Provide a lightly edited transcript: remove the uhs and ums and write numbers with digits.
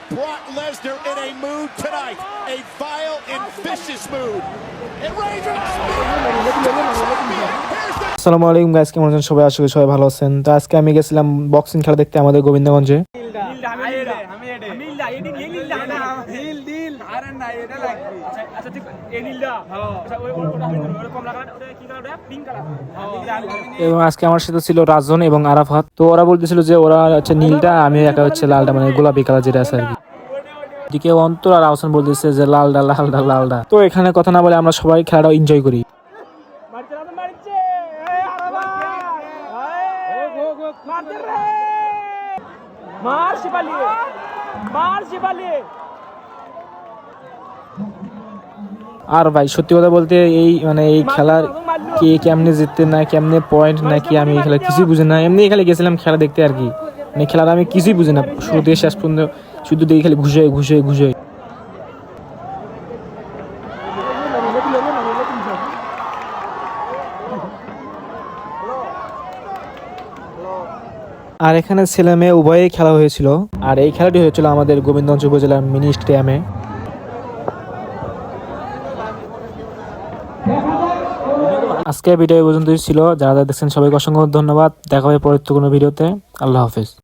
Brock Lesnar in a mood tonight, a vile and vicious mood. And Razor আসসালামু আলাইকুম guys, কেমন আছেন সবাই? আশা করি সবাই ভালো আছেন। তো আজকে আমি গেছিলাম বক্সিং খেলা দেখতে আমাদের গোবিন্দগঞ্জে। এবং আজকে আমার সাথে ছিল রাজন এবং আরাফাত। তো ওরা বলতেছিল যে ওরা হচ্ছে নীলটা, আমি একা হচ্ছে লালটা, মানে গোলাপি কালার যেটা আছে আর কি। এদিকে অন্তর আর আহসান বলতেছে যে লালডা লালডা লালডা। তো এখানে কথা না বলে আমরা সবাই খেলাটা এনজয় করি। আর ভাই সত্যি কথা বলতে এই এই খেলার কে কেমনে জিততে না কেমনে পয়েন্ট নাকি আমি এই খেলা কিছুই বুঝি না। এমনি খেলে গেছিলাম খেলা দেখতে আর কি, মানে খেলাটা আমি কিছুই বুঝি না শুরু থেকে শেষ পর্যন্ত, শুধু দেখি খালি ঘুষে ঘুষে ঘুষে। আর এখানে ছেলে মেয়ে উভয়েই খেলা হয়েছিল। আর এই খেলাটি হয়েছিল আমাদের গোবিন্দগঞ্জ উপজেলার মিনি স্টেডিয়ামে। আজকে ভিডিও পর্যন্তই ছিল। যারা দেখছেন সবাইকে অসংখ্য ধন্যবাদ। দেখা হবে পরবর্তী কোনো ভিডিওতে। আল্লাহ হাফেজ।